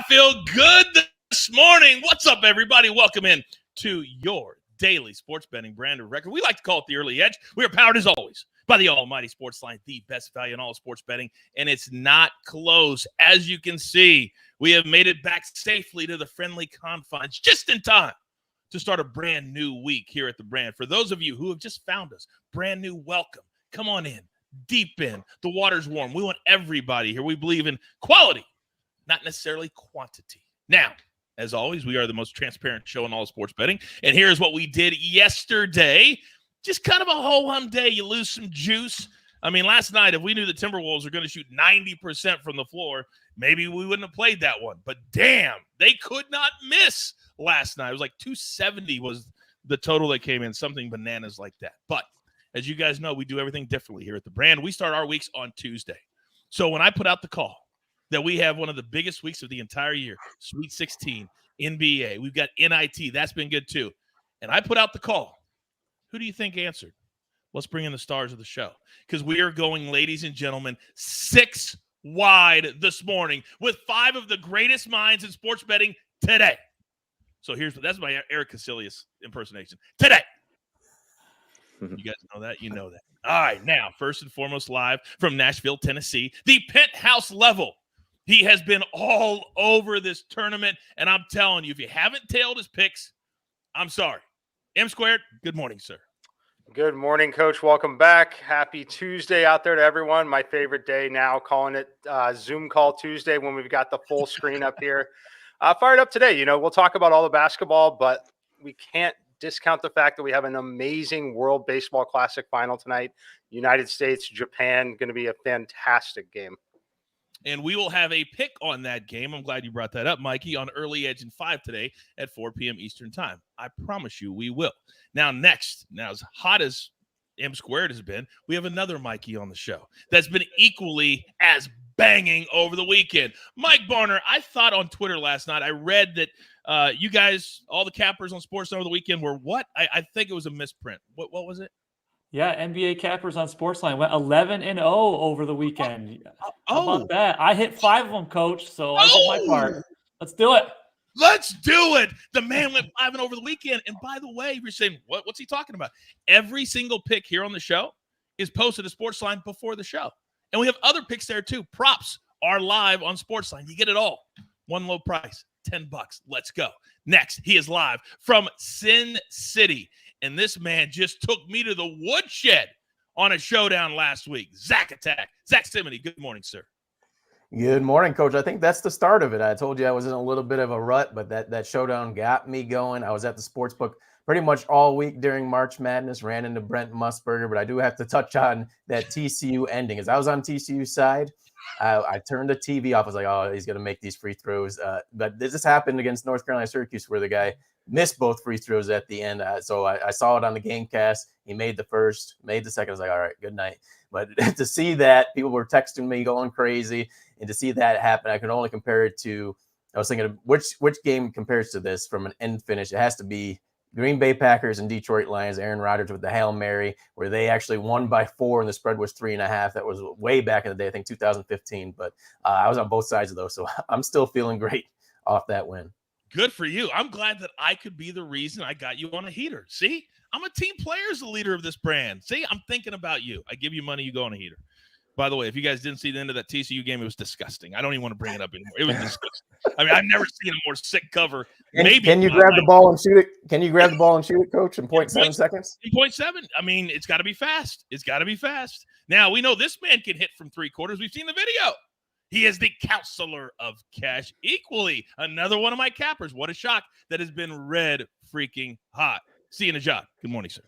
feel good this morning. What's up, everybody? Welcome in to your daily sports betting brand of record. We like to call it the early edge. We are powered, as always, by the almighty SportsLine, the best value in all sports betting, and it's not close. As you can see, we have made it back safely to the friendly confines just in time to start a brand new week here at the brand. For those of you who have just found us, brand new welcome. Come on in, deep in. The water's warm. We want everybody here. We believe in quality, not necessarily quantity. Now, as always, we are the most transparent show in all sports betting. And here's what we did yesterday. Just kind of a ho-hum day. You lose some juice. I mean, last night, if we knew the Timberwolves were going to shoot 90% from the floor, maybe we wouldn't have played that one. But damn, they could not miss last night. It was like 270 was the total that came in, something bananas like that. But as you guys know, we do everything differently here at the brand. We start our weeks on Tuesday. So when I put out the call that we have one of the biggest weeks of the entire year, Sweet 16, NBA, we've got NIT. That's been good too. And I put out the call. Who do you think answered? Let's bring in the stars of the show, because we are going, ladies and gentlemen, 6 wide this morning with 5 of the greatest minds in sports betting today. So that's my Eric Casillas impersonation. Today. You guys know that? You know that. All right, now, first and foremost, live from Nashville, Tennessee, the penthouse level. He has been all over this tournament, and I'm telling you, if you haven't tailed his picks, I'm sorry. M Squared, good morning, sir. Good morning, Coach. Welcome back. Happy Tuesday out there to everyone. My favorite day now, calling it Zoom Call Tuesday when we've got the full screen up here. Fired up today. You know, we'll talk about all the basketball, but we can't discount the fact that we have an amazing World Baseball Classic final tonight. United States, Japan, going to be a fantastic game. And we will have a pick on that game. I'm glad you brought that up, Mikey, on Early Edge in 5 today at 4 p.m. Eastern time. I promise you we will. Now, as hot as M Squared has been, we have another Mikey on the show that's been equally as banging over the weekend. Mike Barner, I thought on Twitter last night, I read that you guys, all the cappers on SportsLine over the weekend were what? I think it was a misprint. What was it? Yeah, NBA cappers on SportsLine went 11-0 over the weekend. How about that? I hit 5 of them, Coach, so I did my part. Let's do it. Let's do it. The man went 5 over the weekend. And by the way, you're saying, what's he talking about? Every single pick here on the show is posted to SportsLine before the show. And we have other picks there too. Props are live on SportsLine. You get it all. One low price, $10. Let's go. Next, he is live from Sin City. And this man just took me to the woodshed on a showdown last week. Zack Cimini, good morning, sir. Good morning, Coach. I think that's the start of it. I told you I was in a little bit of a rut, but that showdown got me going. I was at the sportsbook pretty much all week during March Madness, ran into Brent Musburger, but I do have to touch on that TCU ending. As I was on TCU's side, I turned the TV off. I was like, oh, he's going to make these free throws. But this happened against North Carolina Syracuse where the guy missed both free throws at the end. So I saw it on the game cast. He made the first, made the second. I was like, all right, good night. But to see that, people were texting me going crazy. And to see that happen, I can only compare it to, I was thinking of which game compares to this from an end finish. It has to be Green Bay Packers and Detroit Lions, Aaron Rodgers with the Hail Mary, where they actually won by 4 and the spread was 3.5. That was way back in the day, I think 2015. But I was on both sides of those, so I'm still feeling great off that win. Good for you. I'm glad that I could be the reason I got you on a heater. See, I'm a team player as the leader of this brand. See, I'm thinking about you. I give you money, you go on a heater. By the way, if you guys didn't see the end of that TCU game, it was disgusting. I don't even want to bring it up anymore. It was disgusting. I mean, I've never seen a more sick cover. Can you grab the ball and shoot it? Can you grab the ball and shoot it, Coach, in 0.7 seconds? In 0.7. I mean, it's got to be fast. It's got to be fast. Now, we know this man can hit from 3 quarters. We've seen the video. He is the counselor of cash. Equally, another one of my cappers. What a shock that has been red freaking hot. See you, Nejad. Good morning, sir.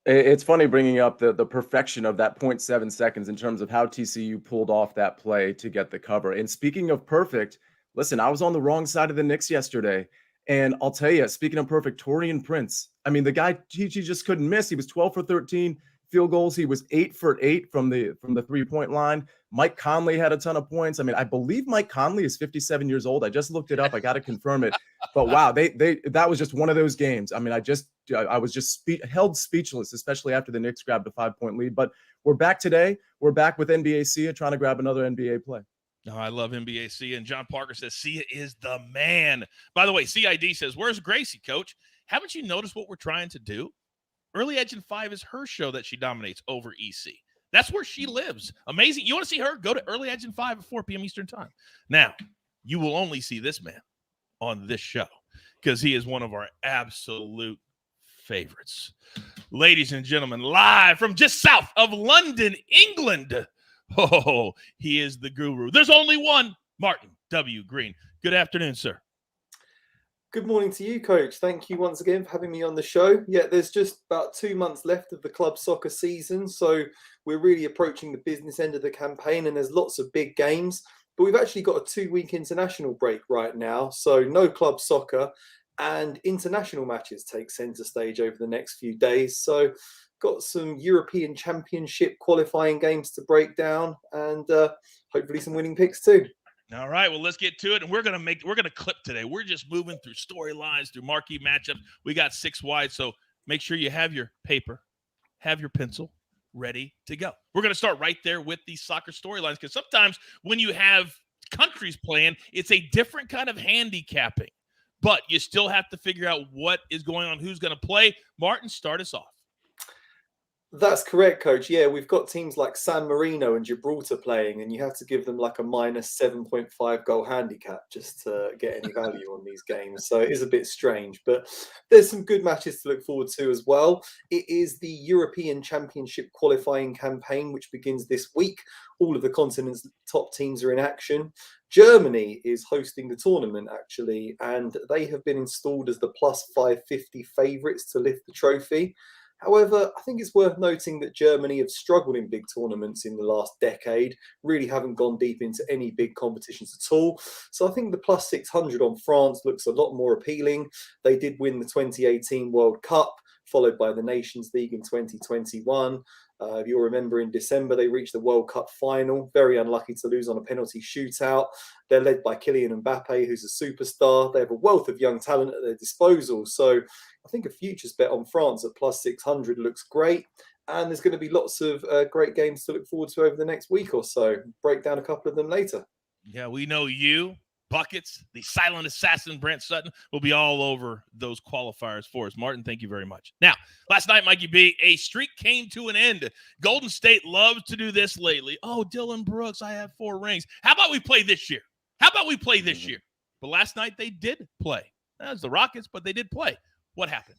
It's funny bringing up the perfection of that 0.7 seconds in terms of how TCU pulled off that play to get the cover. And speaking of perfect, listen, I was on the wrong side of the Knicks yesterday. And I'll tell you, speaking of perfect, Taurean Prince, I mean, the guy, he just couldn't miss. He was 12 for 13 field goals. He was 8 for 8 from the 3-point line. Mike Conley had a ton of points. I mean, I believe Mike Conley is 57 years old. I just looked it up. I got to confirm it. But wow, that was just one of those games. I mean, I was just held speechless, especially after the Knicks grabbed a 5-point lead. But we're back today. We're back with NBA trying to grab another NBA play. No, I love NBA Sia. And John Parker says Sia is the man. By the way, CID says, where's Gracie, coach? Haven't you noticed what we're trying to do? Early Edge in 5 is her show that she dominates over EC. That's where she lives. Amazing. You want to see her? Go to Early Edge in 5 at 4 p.m. Eastern time. Now, you will only see this man on this show because he is one of our absolute favorites. Ladies and gentlemen, live from just south of London, England. Oh, he is the guru. There's only one, Martin W. Green. Good afternoon, sir. Good morning to you, Coach. Thank you once again for having me on the show. Yeah, there's just about 2 months left of the club soccer season, so we're really approaching the business end of the campaign, and there's lots of big games. But we've actually got a 2-week international break right now, so no club soccer, and international matches take centre stage over the next few days. So got some European Championship qualifying games to break down, and hopefully some winning picks too. All right, well, let's get to it. And we're gonna clip today. We're just moving through storylines, through marquee matchups. We got 6 wide, so make sure you have your paper, have your pencil ready to go. We're gonna start right there with these soccer storylines, because sometimes when you have countries playing, it's a different kind of handicapping. But you still have to figure out what is going on, who's gonna play. Martin, start us off. That's correct, Coach. Yeah, we've got teams like San Marino and Gibraltar playing, and you have to give them like a minus 7.5 goal handicap just to get any value on these games. So it is a bit strange, but there's some good matches to look forward to as well. It is the European Championship qualifying campaign, which begins this week. All of the continent's top teams are in action. Germany is hosting the tournament, actually, and they have been installed as the plus 550 favourites to lift the trophy. However, I think it's worth noting that Germany have struggled in big tournaments in the last decade, really haven't gone deep into any big competitions at all. So I think the plus 600 on France looks a lot more appealing. They did win the 2018 World Cup, followed by the Nations League in 2021. If you'll remember, in December, they reached the World Cup final. Very unlucky to lose on a penalty shootout. They're led by Kylian Mbappe, who's a superstar. They have a wealth of young talent at their disposal. So I think a futures bet on France at plus 600 looks great. And there's going to be lots of great games to look forward to over the next week or so. Break down a couple of them later. Yeah, we know you, Buckets, the silent assassin, Brent Sutton, will be all over those qualifiers for us. Martin, thank you very much. Now, last night, Mikey B, a streak came to an end. Golden State loves to do this lately. Oh, Dylan Brooks, I have 4 rings. How about we play this year? But last night they did play. That was the Rockets, but they did play. What happened?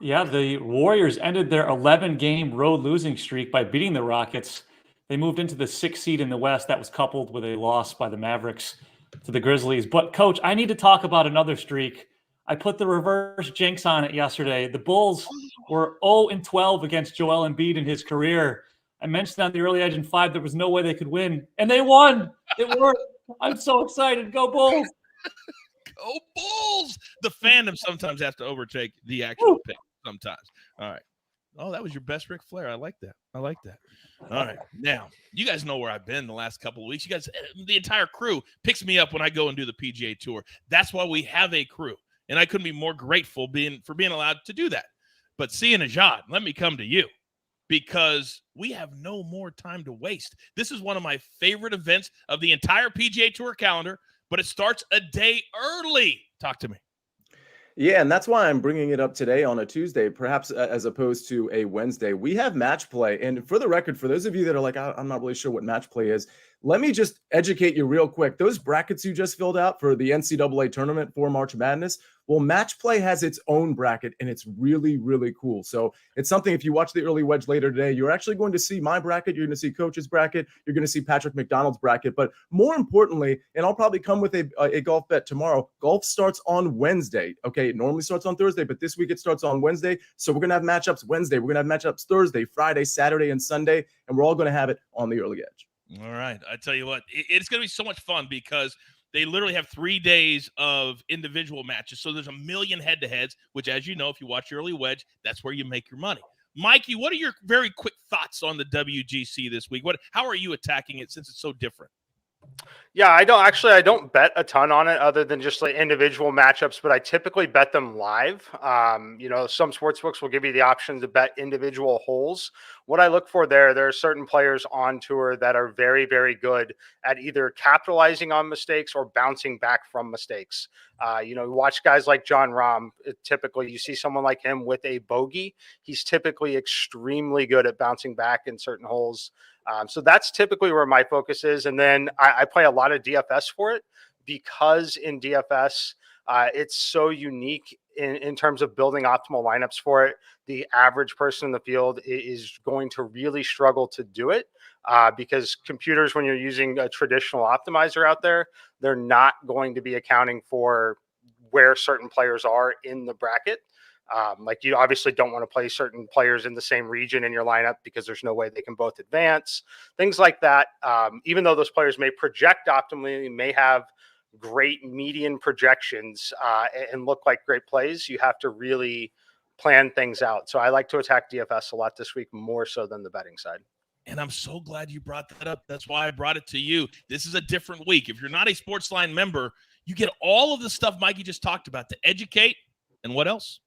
Yeah, the Warriors ended their 11-game road losing streak by beating the Rockets. They moved into the 6th seed in the West. That was coupled with a loss by the Mavericks to the Grizzlies. But, Coach, I need to talk about another streak. I put the reverse jinx on it yesterday. The Bulls were 0-12 against Joel Embiid in his career. I mentioned on the Early Edge in 5 there was no way they could win, and they won. It worked. I'm so excited. Go Bulls. Go Bulls. The fandom sometimes has to overtake the actual pick sometimes. All right. Oh, that was your best Ric Flair. I like that. All right. Now, you guys know where I've been the last couple of weeks. You guys, the entire crew picks me up when I go and do the PGA Tour. That's why we have a crew. And I couldn't be more grateful for being allowed to do that. But seeing Nejad, let me come to you, because we have no more time to waste. This is one of my favorite events of the entire PGA Tour calendar, but it starts a day early. Talk to me. Yeah, and that's why I'm bringing it up today on a Tuesday, perhaps as opposed to a Wednesday. We have match play. And for the record, for those of you that are like, I'm not really sure what match play is, let me just educate you real quick. Those brackets you just filled out for the NCAA tournament for March Madness, well, match play has its own bracket, and it's really, really cool. So it's something, if you watch the early wedge later today, you're actually going to see my bracket. You're going to see Coach's bracket. You're going to see Patrick McDonald's bracket. But more importantly, and I'll probably come with a golf bet tomorrow, golf starts on Wednesday. Okay, it normally starts on Thursday, but this week it starts on Wednesday. So we're going to have matchups Wednesday. We're going to have matchups Thursday, Friday, Saturday, and Sunday, and we're all going to have it on the early edge. All right. I tell you what, it's going to be so much fun because they literally have 3 days of individual matches. So there's a million head-to-heads, which, as you know, if you watch your early wedge, that's where you make your money. Mikey, what are your very quick thoughts on the WGC this week? How are you attacking it since it's so different? Yeah, I don't bet a ton on it other than just like individual matchups, but I typically bet them live. Some sports books will give you the option to bet individual holes. What I look for there are certain players on tour that are very, very good at either capitalizing on mistakes or bouncing back from mistakes. You watch guys like John Rahm. Typically, you see someone like him with a bogey. He's typically extremely good at bouncing back in certain holes. So that's typically where my focus is. And then I play a lot of DFS for it because in DFS, it's so unique in terms of building optimal lineups for it. The average person in the field is going to really struggle to do it because computers, when you're using a traditional optimizer out there, they're not going to be accounting for where certain players are in the bracket. Like you obviously don't want to play certain players in the same region in your lineup because there's no way they can both advance, things like that. Even though those players may project optimally, may have great median projections and look like great plays, you have to really plan things out. So I like to attack DFS a lot this week, more so than the betting side. And I'm so glad you brought that up. That's why I brought it to you. This is a different week. If you're not a SportsLine member, you get all of the stuff Mikey just talked about to educate and what else?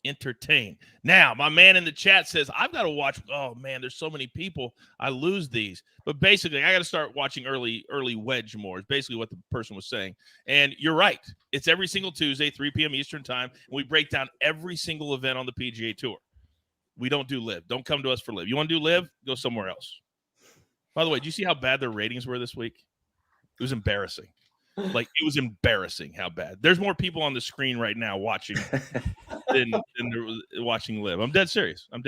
Entertain. Now, my man in the chat says, I've got to watch. Oh, man, there's so many people. I lose these. But basically, I got to start watching early wedge more is basically what the person was saying. And you're right. It's every single Tuesday, 3 p.m. Eastern time. And we break down every single event on the PGA Tour. We don't do live. Don't come to us for live. You want to do live? Go somewhere else. By the way, do you see how bad their ratings were this week? It was embarrassing. Like, it was embarrassing how bad. There's more people on the screen right now watching than there was watching live. I'm dead serious. All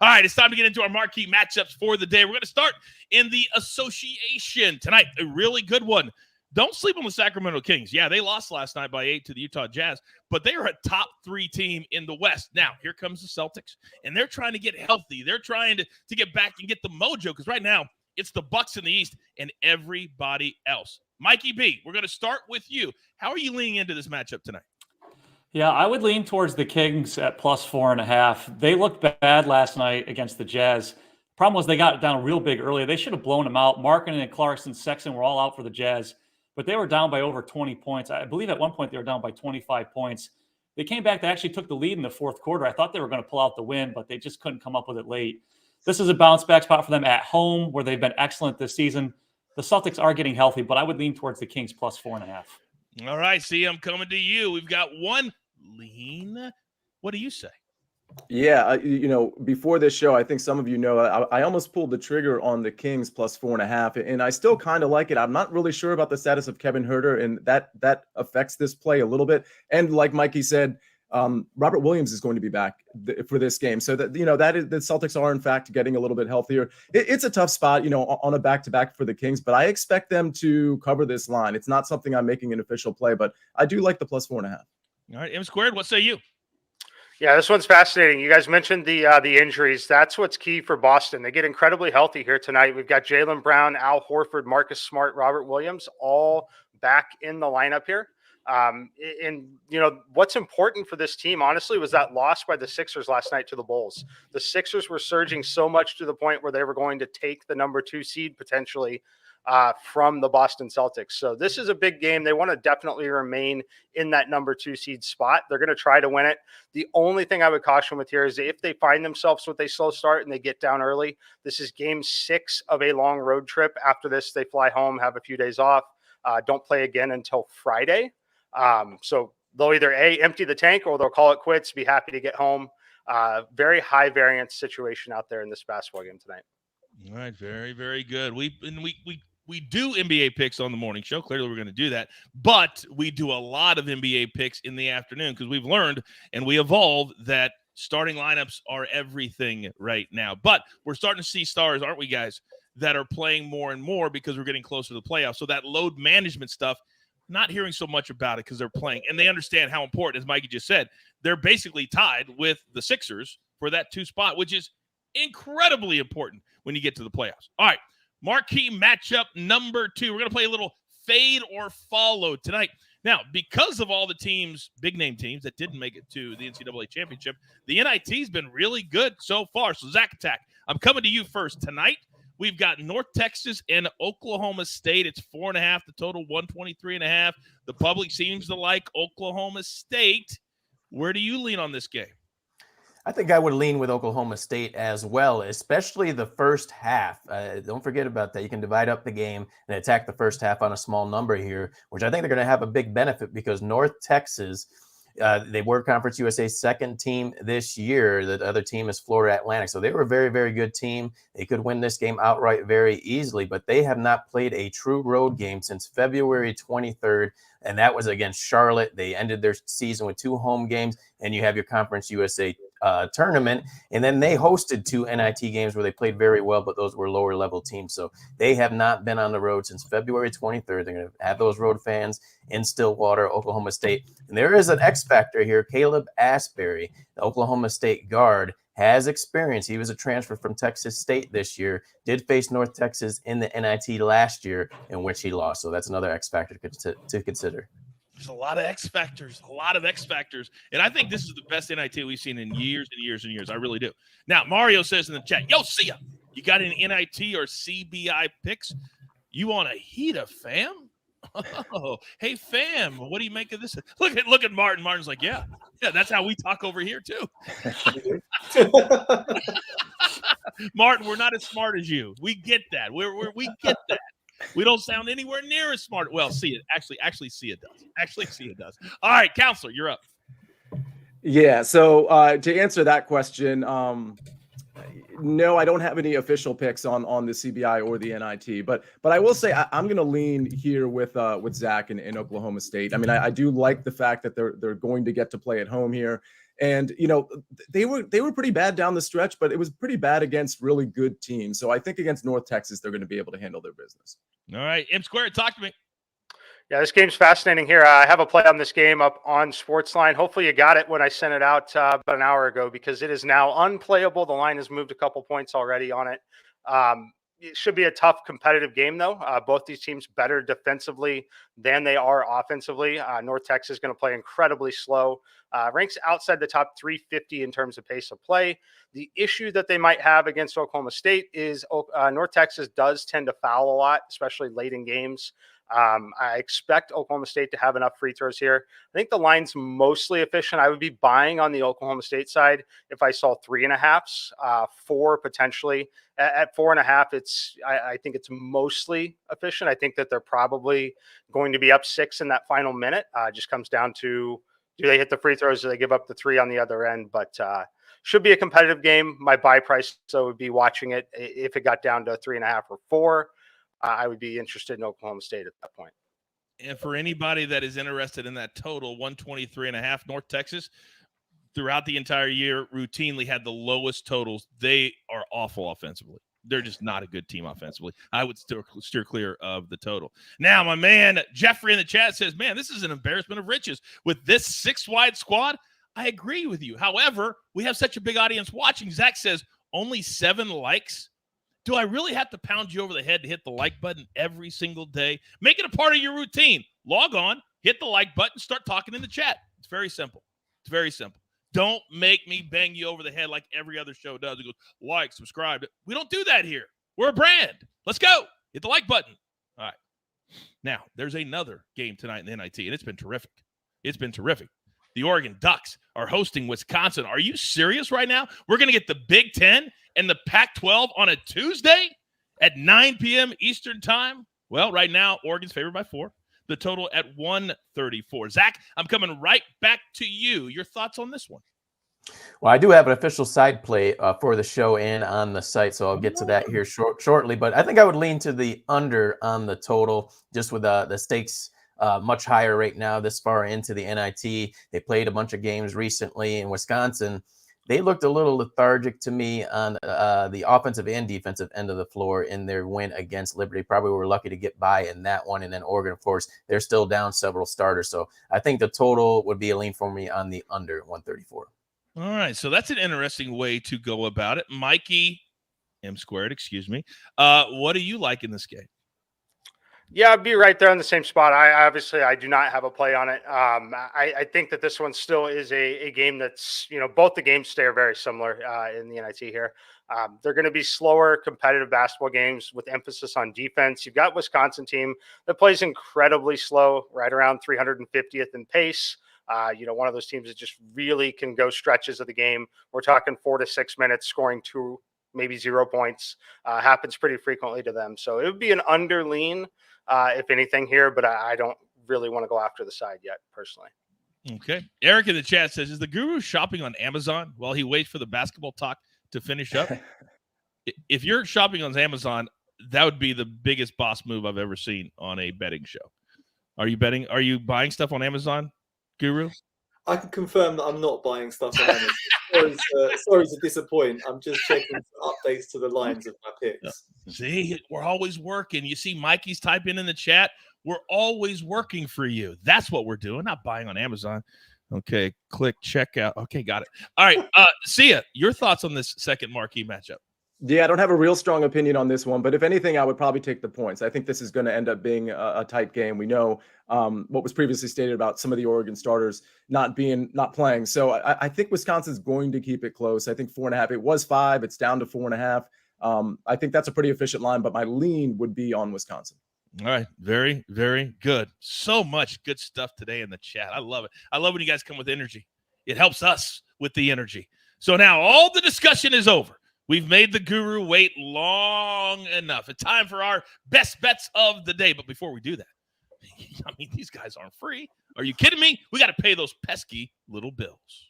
right, it's time to get into our marquee matchups for the day. We're going to start in the association tonight. A really good one. Don't sleep on the Sacramento Kings. Yeah, they lost last night by 8 to the Utah Jazz, but they are a top 3 team in the West. Now, here comes the Celtics, and they're trying to get healthy. They're trying to get back and get the mojo because right now it's the Bucks in the East and everybody else. Mikey B, we're going to start with you. How are you leaning into this matchup tonight? Yeah, I would lean towards the Kings at +4.5. They looked bad last night against the Jazz. Problem was they got down real big early. They should have blown them out. Markkanen and Clarkson, Sexton were all out for the Jazz, but they were down by over 20 points. I believe at one point they were down by 25 points. They came back. They actually took the lead in the fourth quarter. I thought they were going to pull out the win, but they just couldn't come up with it late. This is a bounce back spot for them at home where they've been excellent this season. The Celtics are getting healthy, but I would lean towards the Kings +4.5. All right, see, I'm coming to you. We've got one lean. What do you say? Yeah, before this show, I think some of you know, I almost pulled the trigger on the Kings +4.5, and I still kind of like it. I'm not really sure about the status of Kevin Huerter, and that affects this play a little bit. And like Mikey said, Robert Williams is going to be back for this game, so that that is, the Celtics are in fact getting a little bit healthier. It's a tough spot, on a back-to-back for the Kings, but I expect them to cover this line. It's not something I'm making an official play, but I do like the +4.5. All right, M squared. What say you? Yeah, this one's fascinating. You guys mentioned the injuries. That's what's key for Boston. They get incredibly healthy here tonight. We've got Jaylen Brown, Al Horford, Marcus Smart, Robert Williams, all back in the lineup here. And what's important for this team, honestly, was that loss by the Sixers last night to the Bulls. The Sixers were surging so much to the point where they were going to take the number 2 seed potentially from the Boston Celtics. So this is a big game. They want to definitely remain in that number 2 seed spot. They're going to try to win it. The only thing I would caution with here is if they find themselves with a slow start and they get down early, this is game 6 of a long road trip. After this, they fly home, have a few days off, don't play again until Friday. So they'll either empty the tank or they'll call it quits, be happy to get home. Very high variance situation out there in this basketball game tonight. All right. Very, very good. We do NBA picks on the morning show. Clearly we're going to do that, but we do a lot of NBA picks in the afternoon because we've learned and we evolved that starting lineups are everything right now, but we're starting to see stars, aren't we guys, that are playing more and more because we're getting closer to the playoffs. So that load management stuff, not hearing so much about it because they're playing and they understand how important, as Mikey just said, they're basically tied with the Sixers for that 2 spot, which is incredibly important when you get to the playoffs. All right, marquee matchup number 2. We're going to play a little fade or follow tonight. Now, because of all the teams, big name teams that didn't make it to the NCAA championship, the NIT's been really good so far. So Zach Attack, I'm coming to you first tonight. We've got North Texas and Oklahoma State. It's 4.5. The total 123.5. The public seems to like Oklahoma State. Where do you lean on this game? I think I would lean with Oklahoma State as well, especially the first half. Don't forget about that. You can divide up the game and attack the first half on a small number here, which I think they're going to have a big benefit because North Texas, they were Conference USA's second team this year. The other team is Florida Atlantic. So they were a very, very good team. They could win this game outright very easily, but they have not played a true road game since February 23rd, and that was against Charlotte. They ended their season with 2 home games, and you have your Conference USA tournament, and then they hosted 2 NIT games where they played very well, but those were lower level teams. So they have not been on the road since February 23rd. They're going to have those road fans in Stillwater, Oklahoma State. And there is an X factor here. Caleb Asbury, the Oklahoma State guard, has experience. He was a transfer from Texas State this year, did face North Texas in the NIT last year, in which he lost. So that's another X factor to consider. There's a lot of X factors, And I think this is the best NIT we've seen in years and years and years. I really do. Now, Mario says in the chat, yo, see ya. You got any NIT or CBI picks? You on a heater, fam? Oh, hey, fam, what do you make of this? Look at Martin. Martin's like, yeah, that's how we talk over here, too. Martin, we're not as smart as you. We get that. We get that. We don't sound anywhere near as smart. Well, see it. Actually, see it does. All right, Counselor, you're up. Yeah. So to answer that question, no, I don't have any official picks on the CBI or the NIT, but I will say I'm going to lean here with Zach in Oklahoma State. I mean, I do like the fact that they're going to get to play at home here. And, you know, they were pretty bad down the stretch, but it was pretty bad against really good teams. So I think against North Texas, they're going to be able to handle their business. All right. M Squared, talk to me. Yeah, this game's fascinating here. I have a play on this game up on SportsLine. Hopefully you got it when I sent it out about an hour ago because it is now unplayable. The line has moved a couple points already on it. It should be a tough competitive game, though. Both these teams better defensively than they are offensively. North Texas is going to play incredibly slow. Ranks outside the top 350 in terms of pace of play. The issue that they might have against Oklahoma State is North Texas does tend to foul a lot, especially late in games. I expect Oklahoma State to have enough free throws here. I think the line's mostly efficient. I would be buying on the Oklahoma State side if I saw 3.5s, 4 potentially. At 4.5, I think it's mostly efficient. I think that they're probably going to be up 6 in that final minute. Just comes down to, do they hit the free throws? Do they give up the 3 on the other end? But should be a competitive game. My buy price, so would be watching it. If it got down to 3.5 or 4, I would be interested in Oklahoma State at that point. And for anybody that is interested in that total, 123.5, North Texas, throughout the entire year, routinely had the lowest totals. They are awful offensively. They're just not a good team offensively. I would steer clear of the total. Now, my man Jeffrey in the chat says, man, this is an embarrassment of riches. With this 6-wide squad, I agree with you. However, we have such a big audience watching. Zach says, only 7 likes. Do I really have to pound you over the head to hit the like button every single day? Make it a part of your routine. Log on, hit the like button, start talking in the chat. It's very simple. Don't make me bang you over the head like every other show does. It goes, like, subscribe. We don't do that here. We're a brand. Let's go. Hit the like button. All right. Now, there's another game tonight in the NIT, and it's been terrific. The Oregon Ducks are hosting Wisconsin. Are you serious right now? We're going to get the Big Ten and the Pac-12 on a Tuesday at 9 p.m. Eastern time? Well, right now, Oregon's favored by 4. The total at 134. Zach, I'm coming right back to you. Your thoughts on this one? Well, I do have an official side play for the show and on the site, so I'll get to that here shortly. But I think I would lean to the under on the total, just with the stakes much higher right now this far into the NIT. They played a bunch of games recently in Wisconsin. They looked a little lethargic to me on the offensive and defensive end of the floor in their win against Liberty. Probably were lucky to get by in that one. And then Oregon, of course, they're still down several starters. So I think the total would be a lean for me on the under 134. All right. So that's an interesting way to go about it. Mikey, M squared, excuse me. What do you like in this game? Yeah, I'd be right there on the same spot. I do not have a play on it. I think that this one still is a game that's, both the games stay are very similar in the NIT here. They're going to be slower, competitive basketball games with emphasis on defense. You've got Wisconsin team that plays incredibly slow, right around 350th in pace. One of those teams that just really can go stretches of the game. We're talking 4 to 6 minutes, scoring 2, maybe 0 points. Happens pretty frequently to them. So it would be an under lean, if anything here, but I don't really want to go after the side yet, personally. Okay. Eric in the chat says, is the Guru shopping on Amazon while he waits for the basketball talk to finish up? If you're shopping on Amazon, that would be the biggest boss move I've ever seen on a betting show. Are you betting? Are you buying stuff on Amazon, Guru? I can confirm that I'm not buying stuff on Amazon. Sorry to disappoint. I'm just checking updates to the lines of my picks. See, we're always working. You see Mikey's typing in the chat. We're always working for you. That's what we're doing, not buying on Amazon. Okay, click checkout. Okay, got it. All right, Sia, your thoughts on this second marquee matchup? Yeah, I don't have a real strong opinion on this one, but if anything, I would probably take the points. I think this is going to end up being a tight game. We know what was previously stated about some of the Oregon starters not playing. So I think Wisconsin's going to keep it close. I think 4.5. It was 5. It's down to 4.5. I think that's a pretty efficient line, but my lean would be on Wisconsin. All right. Very, very good. So much good stuff today in the chat. I love it. I love when you guys come with energy. It helps us with the energy. So now all the discussion is over. We've made the Guru wait long enough. It's time for our best bets of the day. But before we do that, I mean, these guys aren't free. Are you kidding me? We got to pay those pesky little bills.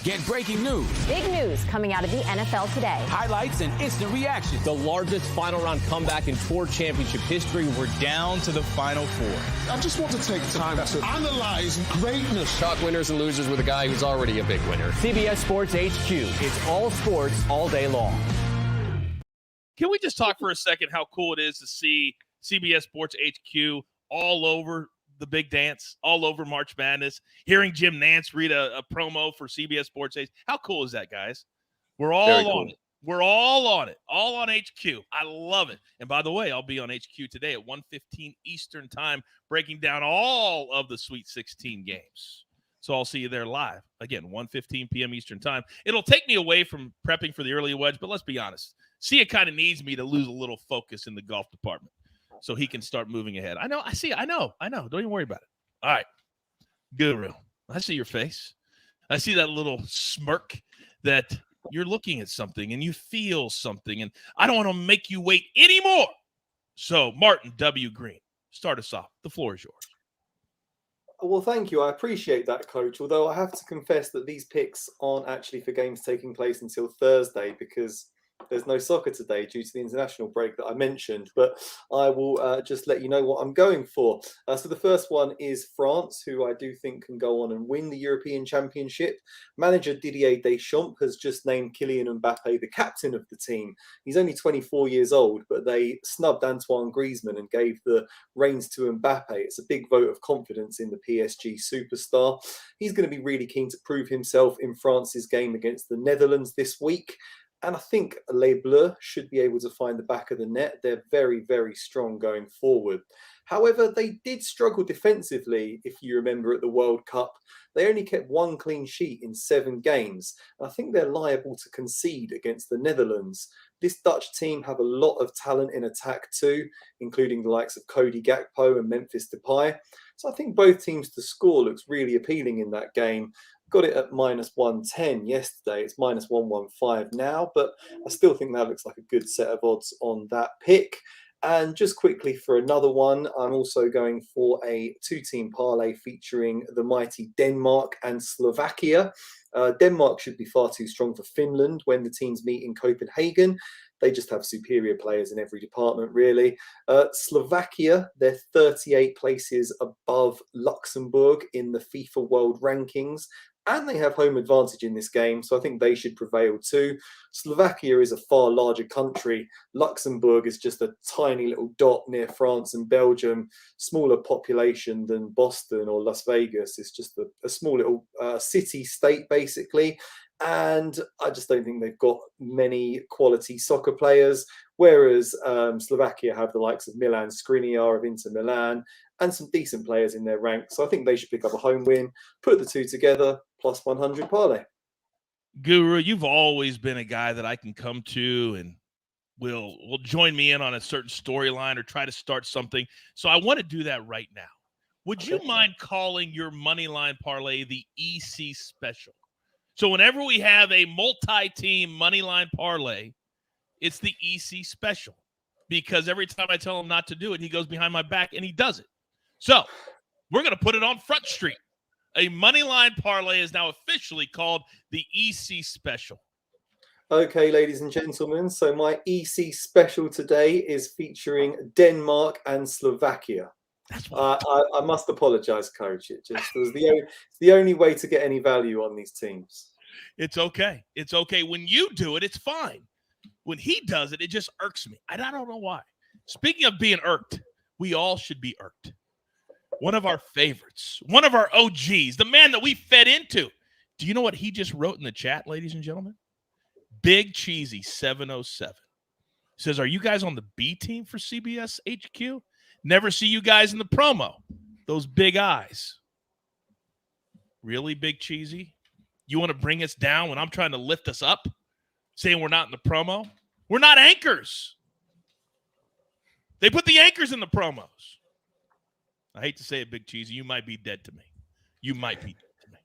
Get breaking news. Big news coming out of the NFL today. Highlights and instant reaction. The largest final round comeback in tour championship history. We're down to the final 4. I just want to take time to analyze greatness. Talk winners and losers with a guy who's already a big winner. CBS Sports HQ. It's all sports all day long. Can we just talk for a second how cool it is to see CBS Sports HQ all over the big dance, all over March Madness, hearing Jim Nance read a promo for CBS Sports HQ. How cool is that, guys? We're all on it. We're all on it. All on HQ. I love it. And by the way, I'll be on HQ today at 1:15 Eastern time, breaking down all of the Sweet 16 games. So I'll see you there live. Again, 1:15 p.m. Eastern time. It'll take me away from prepping for the early wedge, but let's be honest. Sia kind of needs me to lose a little focus in the golf department so he can start moving ahead. I know. Don't even worry about it. All right. Guru, I see your face. I see that little smirk that you're looking at something and you feel something, and I don't want to make you wait anymore. So, Martin W. Green, start us off. The floor is yours. Well, thank you. I appreciate that, Coach. Although I have to confess that these picks aren't actually for games taking place until Thursday because there's no soccer today due to the international break that I mentioned, but I will just let you know what I'm going for. So the first one is France, who I do think can go on and win the European Championship. Manager Didier Deschamps has just named Kylian Mbappe the captain of the team. He's only 24 years old, but they snubbed Antoine Griezmann and gave the reins to Mbappe. It's a big vote of confidence in the PSG superstar. He's going to be really keen to prove himself in France's game against the Netherlands this week. And I think Les Bleus should be able to find the back of the net. They're very, very strong going forward. However, they did struggle defensively, if you remember, at the World Cup. They only kept 1 clean sheet in 7 games. I think they're liable to concede against the Netherlands. This Dutch team have a lot of talent in attack too, including the likes of Cody Gakpo and Memphis Depay. So I think both teams to score looks really appealing in that game. Got it at -110 yesterday. It's -115 now, but I still think that looks like a good set of odds on that pick. And just quickly for another one, I'm also going for a 2-team parlay featuring the mighty Denmark and Slovakia. Denmark should be far too strong for Finland when the teams meet in Copenhagen. They just have superior players in every department, really. Slovakia, they're 38 places above Luxembourg in the FIFA World Rankings. And they have home advantage in this game, so I think they should prevail too. Slovakia is a far larger country. Luxembourg is just a tiny little dot near France and Belgium, smaller population than Boston or Las Vegas. It's just a small little city-state, basically. And I just don't think they've got many quality soccer players. Whereas Slovakia have the likes of Milan Skriniar of Inter Milan and some decent players in their ranks. So I think they should pick up a home win, put the two together, plus 100 parlay. Guru, you've always been a guy that I can come to and will join me in on a certain storyline or try to start something. So I want to do that right now. Would you mind calling your money line parlay the EC special? So whenever we have a multi-team money line parlay, it's the EC special, because every time I tell him not to do it, he goes behind my back and he does it. So we're going to put it on Front Street. A money line parlay is now officially called the EC special. Okay, ladies and gentlemen. So my EC special today is featuring Denmark and Slovakia. I must apologize, Coach. It just was the only way to get any value on these teams. It's okay. It's okay. When you do it, it's fine. When he does it, it just irks me. I don't know why. Speaking of being irked, we all should be irked. One of our favorites, one of our OGs, the man that we fed into. Do you know what he just wrote in the chat, ladies and gentlemen? Big Cheesy 707 says, are you guys on the B team for CBS HQ? Never see you guys in the promo. Those big eyes. Really, Big Cheesy? You want to bring us down when I'm trying to lift us up? Saying we're not in the promo? We're not anchors. They put the anchors in the promos. I hate to say it, Big Cheesy. You might be dead to me. You might be dead to me.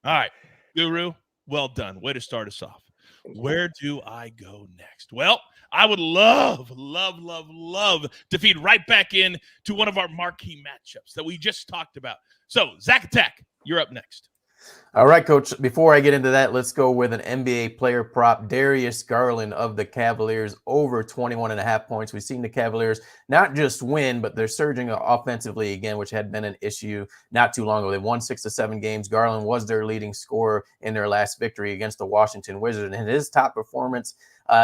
All right, Guru, well done. Way to start us off. Where do I go next? Well, I would love to feed right back in to one of our marquee matchups that we just talked about. So, Zack Attack, you're up next. All right, Coach, before I get into that, let's go with an NBA player prop. Darius Garland of the Cavaliers over 21.5 points. We've seen the Cavaliers not just win, but they're surging offensively again, which had been an issue not too long ago. They won 6 of 7 games. Garland was their leading scorer in their last victory against the Washington Wizards, and his top performance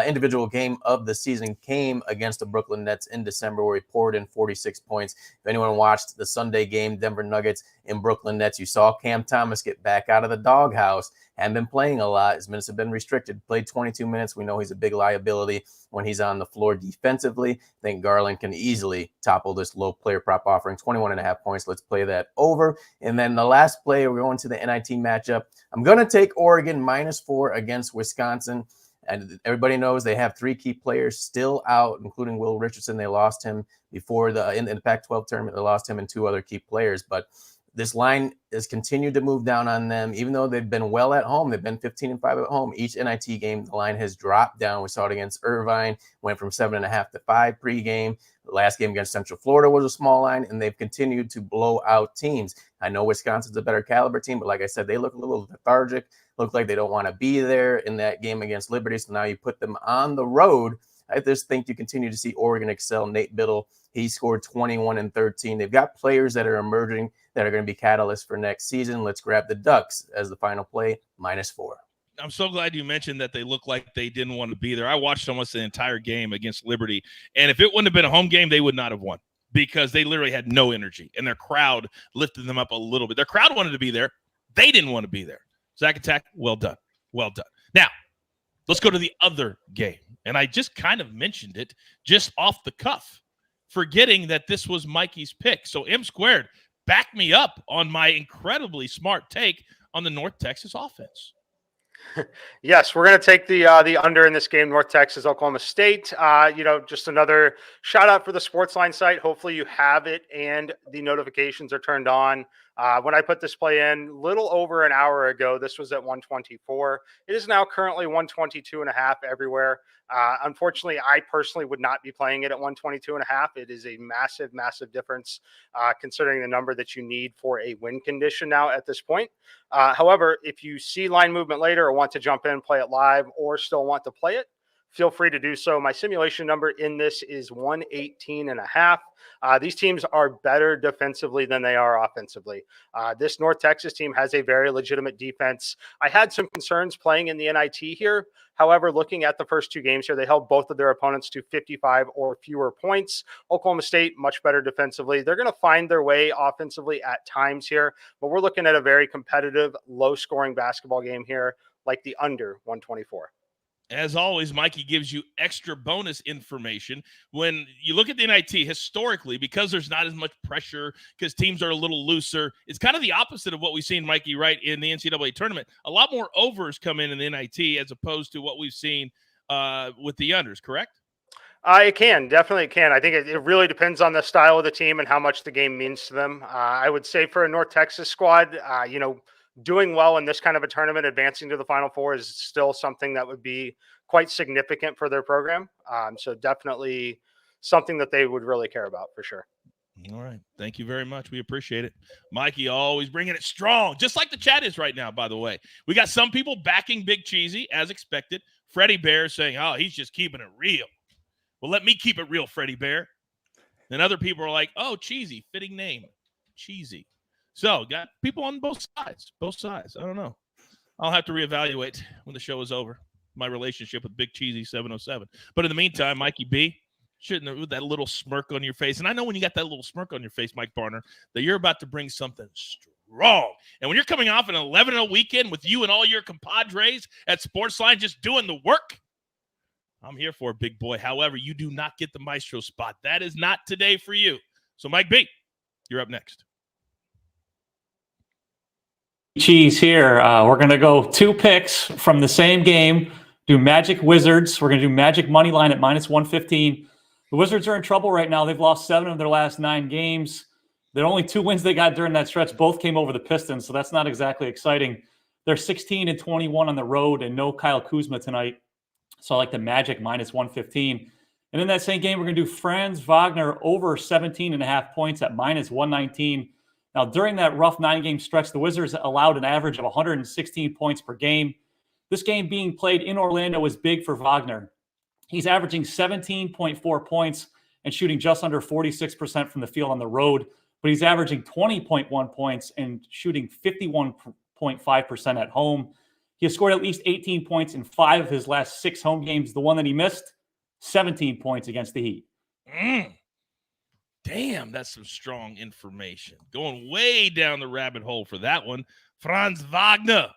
individual game of the season came against the Brooklyn Nets in December, where he poured in 46 points. If anyone watched the Sunday game, Denver Nuggets in Brooklyn Nets, you saw Cam Thomas get back out of the doghouse. Hadn't been playing a lot. His minutes have been restricted. Played 22 minutes. We know he's a big liability when he's on the floor defensively. I think Garland can easily topple this low player prop offering. 21.5 points. Let's play that over. And then the last play, we're going to the NIT matchup. I'm going to take Oregon -4 against Wisconsin. And everybody knows they have 3 key players still out, including Will Richardson. They lost him before in the Pac-12 tournament. They lost him and 2 other key players. But this line has continued to move down on them, even though they've been well at home. They've been 15-5 at home. Each NIT game, the line has dropped down. We saw it against Irvine, went from 7.5 to 5 pregame. The last game against Central Florida was a small line, and they've continued to blow out teams. I know Wisconsin's a better caliber team, but like I said, they look a little lethargic, look like they don't want to be there in that game against Liberty. So now you put them on the road. I just think you continue to see Oregon excel. Nate Biddle, he scored 21 and 13. They've got players that are emerging that are going to be catalysts for next season. Let's grab the Ducks as the final play, -4. I'm so glad you mentioned that they look like they didn't want to be there. I watched almost the entire game against Liberty, and if it wouldn't have been a home game, they would not have won because they literally had no energy, and their crowd lifted them up a little bit. Their crowd wanted to be there. They didn't want to be there. Zack Attack, well done. Well done. Now, let's go to the other game, and I just kind of mentioned it just off the cuff, forgetting that this was Mikey's pick. So M-squared, back me up on my incredibly smart take on the North Texas offense. Yes, we're going to take the under in this game, North Texas, Oklahoma State. Just another shout out for the SportsLine site. Hopefully you have it and the notifications are turned on. When I put this play in little over an hour ago, this was at 124. It is now currently 122.5 everywhere. Unfortunately, I personally would not be playing it at 122.5. It is a massive, massive difference considering the number that you need for a win condition now at this point. However, if you see line movement later or want to jump in, play it live, or still want to play it, feel free to do so. My simulation number in this is 118.5. These teams are better defensively than they are offensively. This North Texas team has a very legitimate defense. I had some concerns playing in the NIT here. However, looking at the first 2 games here, they held both of their opponents to 55 or fewer points. Oklahoma State, much better defensively. They're going to find their way offensively at times here, but we're looking at a very competitive, low-scoring basketball game here, like the under 124. As always, Mikey gives you extra bonus information. When you look at the NIT historically, because there's not as much pressure, because teams are a little looser, it's kind of the opposite of what we've seen, Mikey, right, in the NCAA tournament. A lot more overs come in the NIT as opposed to what we've seen with the unders, correct? It can, definitely can. I think it really depends on the style of the team and how much the game means to them. I would say for a North Texas squad, doing well in this kind of a tournament, advancing to the Final Four is still something that would be quite significant for their program. So definitely something that they would really care about for sure. All right. Thank you very much. We appreciate it. Mikey always bringing it strong, just like the chat is right now, by the way. We got some people backing Big Cheesy, as expected. Freddie Bear saying, oh, he's just keeping it real. Well, let me keep it real, Freddie Bear. Then other people are like, oh, Cheesy, fitting name, Cheesy. So got people on both sides. I don't know. I'll have to reevaluate when the show is over, my relationship with Big Cheesy 707. But in the meantime, Mikey B, shouldn't with that little smirk on your face. And I know when you got that little smirk on your face, Mike Barner, that you're about to bring something strong. And when you're coming off an 11-0 weekend with you and all your compadres at SportsLine just doing the work, I'm here for it, big boy. However, you do not get the Maestro spot. That is not today for you. So, Mike B, you're up next. Cheese here. We're going to go 2 picks from the same game. Do Magic Wizards. We're going to do Magic money line at -115. The Wizards are in trouble right now. They've lost 7 of their last 9 games. The only 2 wins they got during that stretch both came over the Pistons, so that's not exactly exciting. They're 16-21 on the road and no Kyle Kuzma tonight. So I like the Magic -115. And in that same game, we're going to do Franz Wagner over 17.5 points at -119. Now, during that rough 9-game stretch, the Wizards allowed an average of 116 points per game. This game being played in Orlando is big for Wagner. He's averaging 17.4 points and shooting just under 46% from the field on the road, but he's averaging 20.1 points and shooting 51.5% at home. He has scored at least 18 points in 5 of his last 6 home games. The one that he missed, 17 points against the Heat. Damn, that's some strong information. Going way down the rabbit hole for that one. Franz Wagner,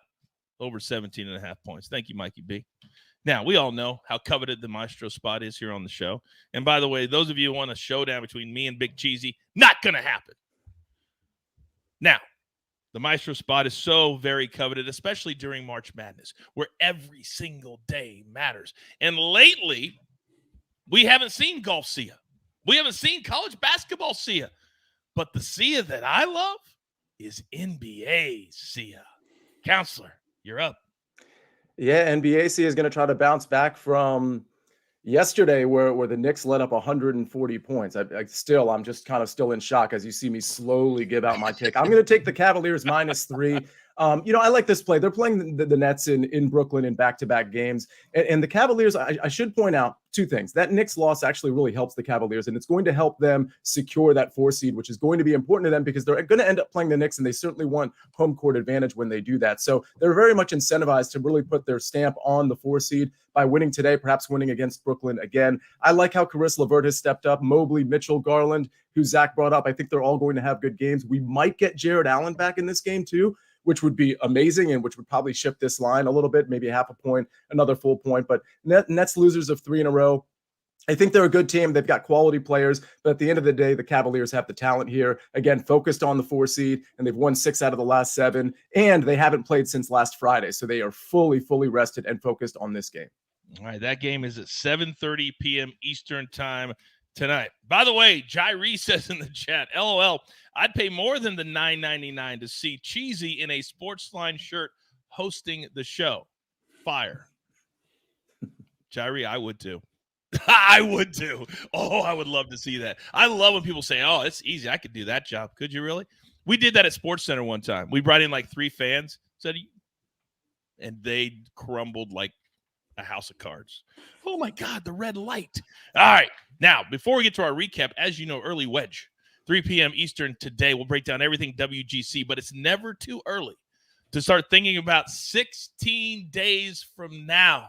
over 17.5 points. Thank you, Mikey B. Now, we all know how coveted the Maestro spot is here on the show. And by the way, those of you who want a showdown between me and Big Cheesy, not going to happen. Now, the Maestro spot is so very coveted, especially during March Madness, where every single day matters. And lately, we haven't seen golf Sia. We haven't seen college basketball Sia. But the Sia that I love is NBA Sia. Counselor, you're up. Yeah, NBA Sia is going to try to bounce back from yesterday where the Knicks let up 140 points. I'm just kind of still in shock as you see me slowly give out my pick. I'm going to take the Cavaliers -3. I like this play. They're playing the Nets in Brooklyn in back-to-back games. And the Cavaliers, I should point out 2 things. That Knicks loss actually really helps the Cavaliers, and it's going to help them secure that 4 seed, which is going to be important to them because they're going to end up playing the Knicks, and they certainly want home court advantage when they do that. So they're very much incentivized to really put their stamp on the 4 seed by winning today, perhaps winning against Brooklyn again. I like how Caris LeVert has stepped up. Mobley, Mitchell, Garland, who Zach brought up. I think they're all going to have good games. We might get Jared Allen back in this game too, which would be amazing and which would probably shift this line a little bit, maybe half a point, another full point. But Nets losers of 3 in a row. I think they're a good team. They've got quality players, but at the end of the day, the Cavaliers have the talent here. Again, focused on the 4 seed, and they've won 6 out of the last 7, and they haven't played since last Friday. So they are fully rested and focused on this game. All right, that game is at 7:30 p.m. Eastern time tonight. By the way, Jairi says in the chat, LOL, I'd pay more than the $9.99 to see Cheesy in a SportsLine shirt hosting the show. Fire. Jairi, I would too. I would too. Oh, I would love to see that. I love when people say, oh, it's easy. I could do that job. Could you really? We did that at SportsCenter one time. We brought in like 3 fans, and they crumbled like a house of cards. Oh, my God, the red light. All right. Now, before we get to our recap, as you know, early wedge, 3 p.m. Eastern today. We'll break down everything WGC, but it's never too early to start thinking about 16 days from now.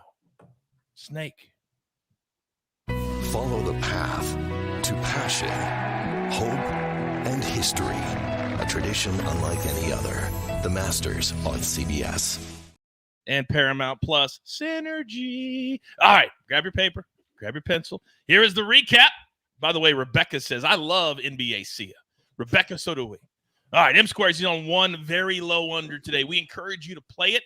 Snake. Follow the path to passion, hope, and history. A tradition unlike any other. The Masters on CBS. and Paramount Plus synergy. All right, grab your paper, grab your pencil. Here is the recap. By the way, Rebecca says, I love NBA SIA. Rebecca, so do we. All right, M-Squares is on one very low under today. We encourage you to play it.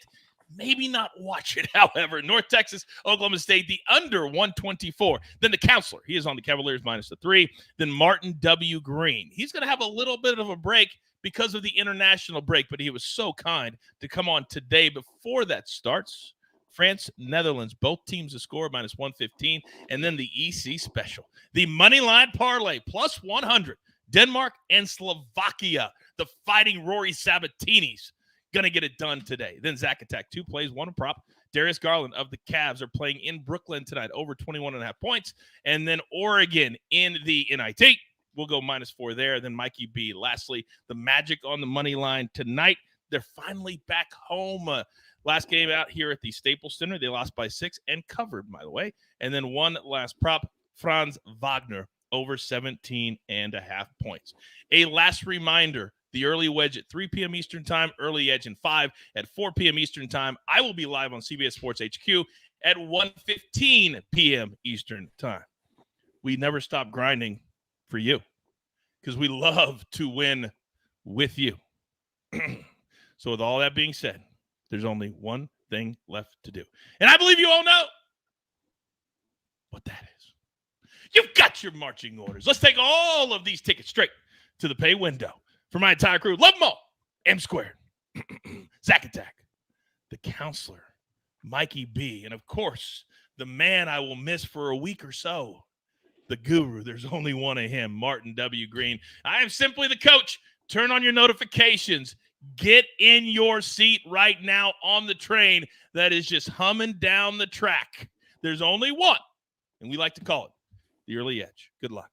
Maybe not watch it, however. North Texas, Oklahoma State, the under 124. Then the counselor, he is on the Cavaliers -3. Then Martin W. Green. He's going to have a little bit of a break because of the international break, but he was so kind to come on today before that starts. France, Netherlands, both teams to score -115. And then the EC special. The money line parlay +100. Denmark and Slovakia, the Fighting Rory Sabatinis. Going to get it done today. Then Zack Attack, 2 plays, 1 a prop. Darius Garland of the Cavs are playing in Brooklyn tonight, over 21.5 points. And then Oregon in the NIT. We'll go -4 there. Then Mikey B. Lastly, the Magic on the money line tonight. They're finally back home. Last game out here at the Staples Center. They lost by 6 and covered, by the way. And then one last prop, Franz Wagner, over 17.5 points. A last reminder, the early wedge at 3 p.m. Eastern time, early edge in 5 at 4 p.m. Eastern time. I will be live on CBS Sports HQ at 1:15 p.m. Eastern time. We never stop grinding for you because we love to win with you. So with all that being said, there's only one thing left to do. And I believe you all know what that is. You've got your marching orders. Let's take all of these tickets straight to the pay window. For my entire crew, love them all. M-Squared, Zack Attack, the counselor, Mikey B, and of course, the man I will miss for a week or so, the guru. There's only one of him, Martin W. Green. I am simply the coach. Turn on your notifications. Get in your seat right now on the train that is just humming down the track. There's only one, and we like to call it the early edge. Good luck.